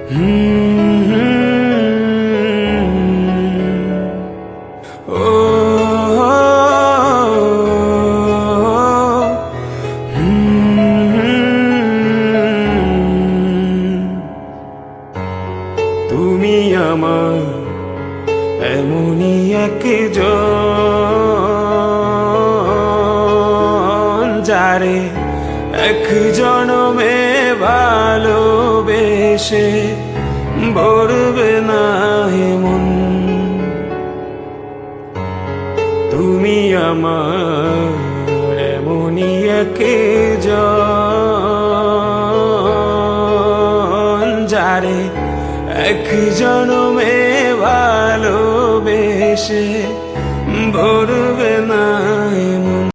ও তুমি আমার এমনই একজন, যারে এক জনমে ভালোবেসে ভরবে না এমন। তুমি আমার এমনই একজন, যারে এক জনমে ভালোবেসে ভরবে না এমন।